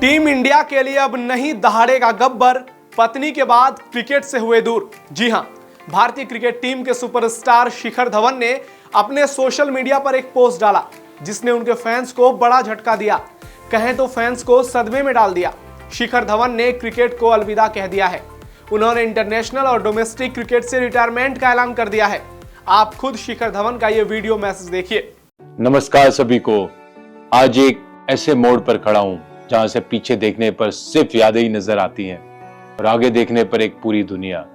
Team India के लिए अब नहीं दहाड़ेगा गब्बर, पत्नी के बाद क्रिकेट से हुए दूर। जी हां, भारतीय क्रिकेट टीम के सुपरस्टार शिखर धवन ने अपने सोशल मीडिया पर एक पोस्ट डाला जिसने उनके फैंस को बड़ा झटका दिया, कहें तो फैंस को सदमे में डाल दिया। शिखर धवन ने क्रिकेट को अलविदा कह दिया है। उन्होंने इंटरनेशनल और डोमेस्टिक क्रिकेट से रिटायरमेंट का ऐलान कर दिया है। आप खुद शिखर धवन का ये वीडियो मैसेज देखिए। नमस्कार सभी को। आज एक ऐसे मोड़ पर खड़ा हूं जहां से पीछे देखने पर सिर्फ यादें ही नजर आती हैं और आगे देखने पर एक पूरी दुनिया।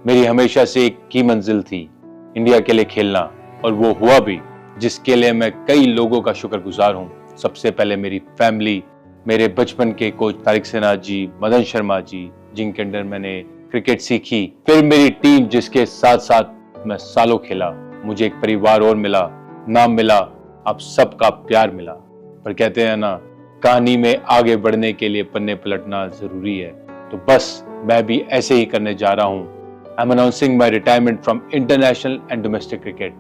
मेरी हमेशा से एक की मंजिल थी, इंडिया के लिए खेलना, और वो हुआ भी, जिसके लिए मैं कई लोगों का शुक्रगुजार हूं। सबसे पहले मेरी फैमिली, मेरे बचपन के कोच तारिक सेनाथ जी, मदन शर्मा जी, जिनके अंडर मैंने क्रिकेट सीखी, फिर मेरी टीम जिसके साथ साथ मैं सालों खेला। मुझे एक परिवार और मिला, नाम मिला, आप सबका प्यार मिला। पर कहते हैं ना, कहानी में आगे बढ़ने के लिए पन्ने पलटना जरूरी है, तो बस मैं भी ऐसे ही करने जा रहा हूं। I am announcing my retirement from international and domestic cricket.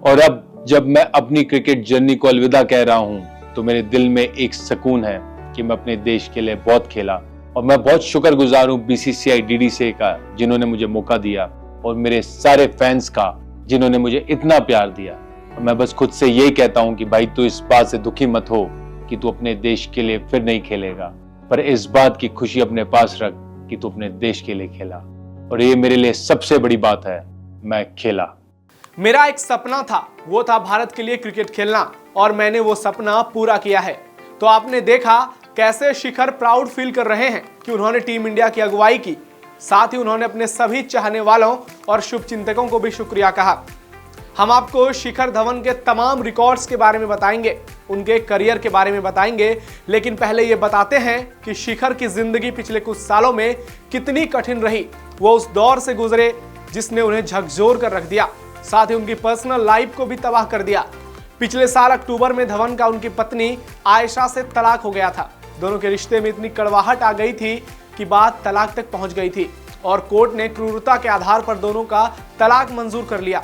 और अब जब मैं अपनी क्रिकेट जर्नी को अलविदा कह रहा हूं, तो मेरे दिल में एक सुकून है कि मैं अपने देश के लिए बहुत खेला, और मैं बहुत शुक्रगुजार हूं BCCI DDCA का, जिन्होंने मुझे मौका दिया, और मेरे सारे फैंस का, जिन्होंने मुझे इतना प्यार दिया। और मैं बस खुद से यही कहता हूं कि भाई, तू इस बात से दुखी मत हो कि तू अपने देश के लिए फिर नहीं खेलेगा, पर इस बात की खुशी अपने पास रख कि तू अपने देश के लिए खेला। और ये मेरे लिए सबसे बड़ी बात है, मैं खेला। मेरा एक सपना था, वो था भारत के लिए क्रिकेट खेलना, और मैंने वो सपना पूरा किया है। तो आपने देखा कैसे शिखर प्राउड फील कर रहे हैं कि उन्होंने टीम इंडिया की अगुवाई की। साथ ही उन्होंने अपने सभी चाहने वालों और शुभचिंतकों को भी शुक्रिया कहा। हम आपको शिखर धवन के तमाम रिकॉर्ड्स के बारे में बताएंगे, उनके करियर के बारे में बताएंगे, लेकिन पहले ये बताते हैं कि शिखर की जिंदगी पिछले कुछ सालों में कितनी कठिन रही। वो उस दौर से गुजरे जिसने उन्हें झकझोर कर रख दिया, साथ ही उनकी पर्सनल लाइफ को भी तबाह कर दिया। पिछले साल अक्टूबर में धवन का उनकी पत्नी आयशा से तलाक हो गया था। दोनों के रिश्ते में इतनी कड़वाहट आ गई थी कि बात तलाक तक पहुंच गई थी, और कोर्ट ने क्रूरता के आधार पर दोनों का तलाक मंजूर कर लिया।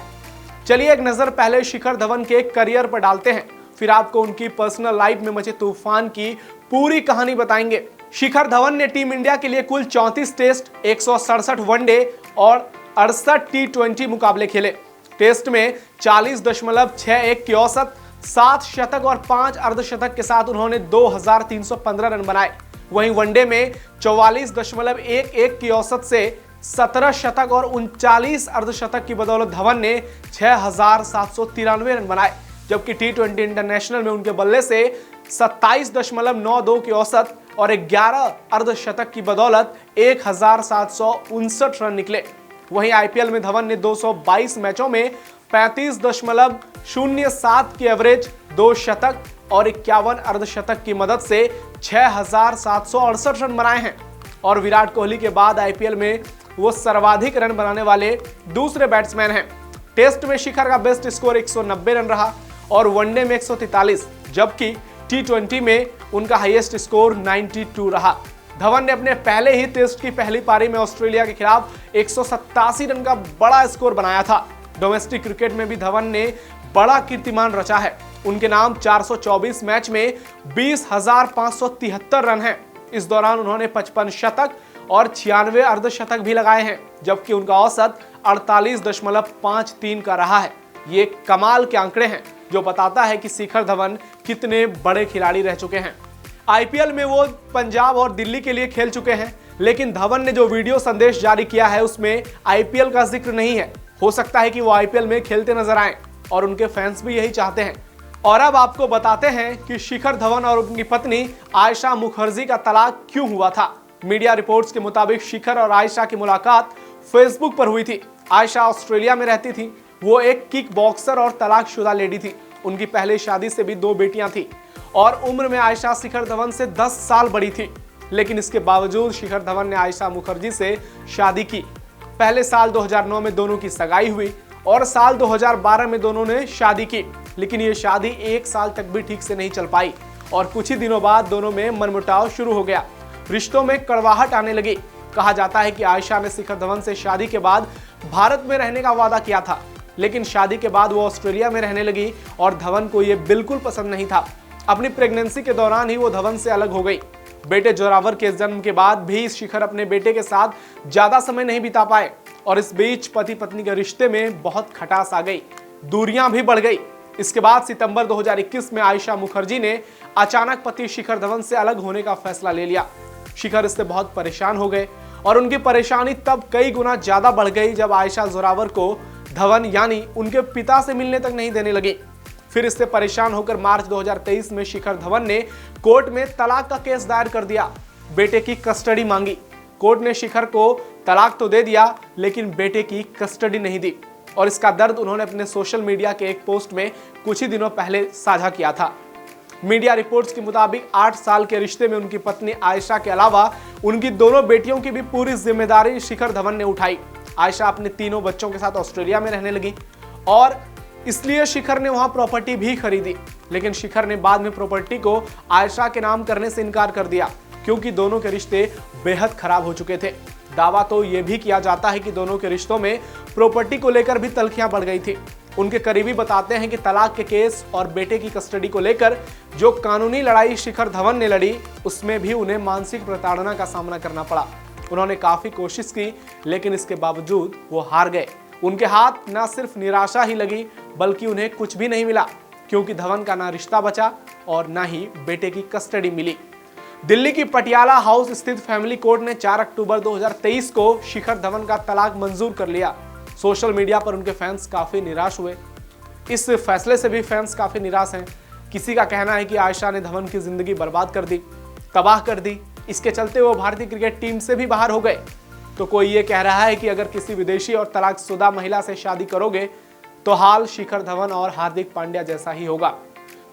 चलिए एक नजर पहले शिखर धवन के करियर पर डालते हैं, फिर आपको उनकी पर्सनल लाइफ में मचे तूफान की पूरी कहानी बताएंगे। शिखर धवन ने टीम इंडिया के लिए कुल 34 टेस्ट, 167 वनडे और 68 T20 मुकाबले खेले। टेस्ट में 40.61 की औसत, 7 शतक और 5 अर्धशतक के साथ उन्होंने 2315 रन बनाए। वहीं वनडे में 44.11 की औसत से 17 शतक और 39 अर्धशतक की बदौलत धवन ने 6793 रन बनाए, जबकि T20 इंटरनेशनल में उनके बल्ले से 27.92 की औसत और 11 अर्धशतक की बदौलत 1759 रन निकले। वहीं IPL में धवन ने 222 मैचों में 35.07 की एवरेज, 2 शतक और 51 अर्धशतक की मदद से 6768 रन बनाए हैं, और विराट कोहली के बाद IPL में वो सर्वाधिक रन बनाने वाले दूसरे बैट्समैन हैं। टेस्ट में शिखर का बेस्ट स्कोर 190 रन रहा और वनडे में 143, जबकि T20 में उनका हाईएस्ट स्कोर 92 रहा। धवन ने अपने पहले ही टेस्ट की पहली पारी में ऑस्ट्रेलिया के खिलाफ 187 रन का बड़ा स्कोर बनाया था। डोमेस्टिक क्रिकेट में भी धवन ने बड़ा कीर्तिमान रचा है। उनके नाम 424 मैच में 20,573 रन हैं। इस दौरान उन्होंने 55 शतक और 96 अर्धशतक भी लगाए हैं, जबकि उनका औसत 48.53 का रहा है। ये कमाल के आंकड़े हैं जो बताता है कि शिखर धवन कितने बड़े खिलाड़ी रह चुके हैं। IPL में वो पंजाब और दिल्ली के लिए खेल चुके हैं, लेकिन धवन ने जो वीडियो संदेश जारी किया है उसमें IPL का जिक्र नहीं है। हो सकता है कि वो IPL में खेलते नजर आए, और उनके फैंस भी यही चाहते हैं। और अब आपको बताते हैं कि शिखर धवन और उनकी पत्नी आयशा मुखर्जी का तलाक क्यों हुआ था। मीडिया रिपोर्ट्स के मुताबिक शिखर और आयशा की मुलाकात फेसबुक पर हुई थी। आयशा ऑस्ट्रेलिया में रहती थी। वो एक किक बॉक्सर और तलाकशुदा लेडी थी। उनकी पहली शादी से भी 2 बेटियां थी, और उम्र में आयशा शिखर धवन से 10 साल बड़ी थी। लेकिन इसके बावजूद शिखर धवन ने आयशा मुखर्जी से शादी की। पहले साल 2009 में दोनों की सगाई हुई, और साल 2012 में दोनों ने शादी की, लेकिन ये शादी 1 साल तक भी ठीक से नहीं चल पाई, और कुछ ही दिनों बाद दोनों में मनमुटाव शुरू हो गया। रिश्तों में कड़वाहट आने लगी। कहा जाता है कि आयशा ने शिखर धवन से शादी के बाद भारत में रहने का वादा किया था, लेकिन शादी के बाद वो ऑस्ट्रेलिया में रहने लगी, और धवन को ये बिल्कुल पसंद नहीं था। अपनी प्रेगनेंसी के दौरान ही वो धवन से अलग हो गई। बेटे जोरावर के जन्म के बाद भी शिखर अपने बेटे के साथ ज्यादा समय नहीं बिता पाए और इस बीच पति पत्नी के रिश्ते में बहुत खटास आ गई, दूरियां भी बढ़ गई। इसके बाद सितंबर 2021 में आयशा मुखर्जी ने अचानक पति शिखर धवन से अलग होने का फैसला ले लिया। शिखर इससे बहुत परेशान हो गए और उनकी परेशानी तब कई गुना ज्यादा बढ़ गई जब आयशा जोरावर को धवन यानी उनके पिता से मिलने तक नहीं देने लगी। फिर इससे परेशान होकर मार्च 2023 में शिखर धवन ने कोर्ट में तलाक का केस दायर कर दिया, बेटे की कस्टडी मांगी। कोर्ट ने शिखर को तलाक तो दे दिया लेकिन बेटे की कस्टडी नहीं दी और इसका दर्द उन्होंने अपने सोशल मीडिया के एक पोस्ट में कुछ ही दिनों पहले साझा किया था। मीडिया रिपोर्ट्स के मुताबिक 8 साल के रिश्ते में उनकी पत्नी आयशा के अलावा उनकी दोनों बेटियों की भी पूरी जिम्मेदारी शिखर धवन ने उठाई। आयशा अपने तीनों बच्चों के साथ ऑस्ट्रेलिया में रहने लगी और इसलिए शिखर ने वहां प्रॉपर्टी भी खरीदी, लेकिन शिखर ने बाद में प्रॉपर्टी को आयशा के नाम करने से इनकार कर दिया क्योंकि दोनों के रिश्ते बेहद खराब हो चुके थे। दावा तो यह भी किया जाता है कि दोनों के रिश्तों में प्रॉपर्टी को लेकर भी तल्खियां बढ़ गई थी। उनके करीबी बताते हैं कि तलाक के केस और बेटे की कस्टडी को लेकर जो कानूनी लड़ाई शिखर धवन ने लड़ी उसमें भी उन्हें मानसिक प्रताड़ना का सामना करना पड़ा। उन्होंने काफी कोशिश की लेकिन इसके बावजूद वो हार गए। उनके हाथ न सिर्फ निराशा ही लगी बल्कि उन्हें कुछ भी नहीं मिला क्योंकि धवन का ना रिश्ता बचा और ना ही बेटे की कस्टडी मिली। दिल्ली की पटियाला हाउस स्थित फैमिली कोर्ट ने 4 अक्टूबर 2023 को शिखर धवन का तलाक मंजूर कर लिया। सोशल मीडिया पर उनके फैंस काफी निराश हुए। इस फैसले से भी फैंस काफी निराश हैं। किसी का कहना है कि आयशा ने धवन की जिंदगी बर्बाद कर दी, तबाह कर दी, इसके चलते वो भारतीय क्रिकेट टीम से भी बाहर हो गए। तो कोई ये कह रहा है कि अगर किसी विदेशी और तलाकशुदा महिला से शादी करोगे तो हाल शिखर धवन और हार्दिक पांड्या जैसा ही होगा।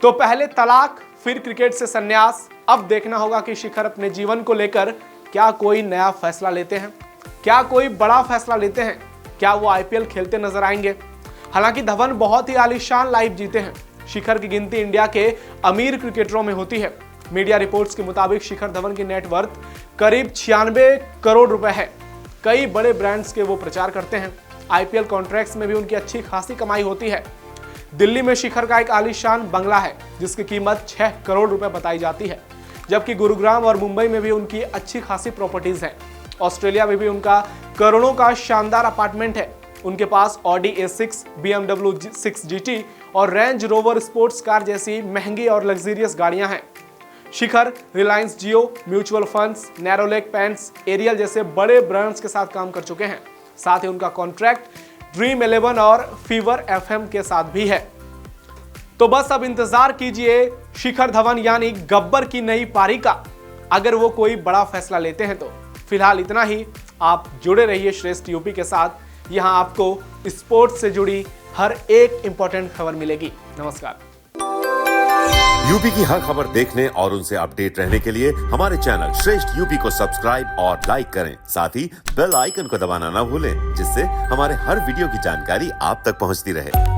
तो पहले तलाक फिर क्रिकेट से संन्यास। अब देखना होगा कि शिखर अपने जीवन को लेकर क्या कोई नया फैसला लेते हैं, क्या कोई बड़ा फैसला लेते हैं, क्या वो आईपीएल खेलते नजर आएंगे। हालांकि धवन बहुत ही आलीशान लाइफ जीते हैं। शिखर की गिनती इंडिया के अमीर क्रिकेटरों में होती है। मीडिया रिपोर्ट्स के मुताबिक शिखर धवन की नेटवर्थ करीब 96 करोड़ रुपए है। कई बड़े ब्रांड्स के वो प्रचार करते हैं। आईपीएल कॉन्ट्रैक्ट्स में भी उनकी अच्छी खासी कमाई होती है। दिल्ली में शिखर का एक आलीशान बंगला है जिसकी कीमत 6 करोड़ रुपए बताई जाती है, जबकि गुरुग्राम और मुंबई में भी उनकी अच्छी खासी प्रॉपर्टीज हैं। ऑस्ट्रेलिया में भी उनका करोड़ों का शानदार अपार्टमेंट है। उनके पास ऑडी A6, BMW 6 GT और रेंज रोवर स्पोर्ट्स कार जैसी महंगी और लग्जरियस गाड़ियां हैं। शिखर रिलायंस जियो, mutual funds, Nerolac paints, aerial जैसे बड़े ब्रांड्स के साथ काम कर चुके हैं। साथ ही उनका कॉन्ट्रैक्ट ड्रीम 11 और फीवर FM के साथ भी है। तो बस अब इंतजार कीजिए शिखर धवन यानी गब्बर की नई पारी का, अगर वो कोई बड़ा फैसला लेते हैं तो। फिलहाल इतना ही। आप जुड़े रहिए श्रेष्ठ यूपी के साथ। यहां आपको स्पोर्ट्स से जुड़ी हर एक इंपॉर्टेंट खबर मिलेगी। नमस्कार। यूपी की हर खबर देखने और उनसे अपडेट रहने के लिए हमारे चैनल श्रेष्ठ यूपी को सब्सक्राइब और लाइक करें। साथ ही बेल आइकन को दबाना ना भूलें, जिससे हमारे हर वीडियो की जानकारी आप तक पहुंचती रहे।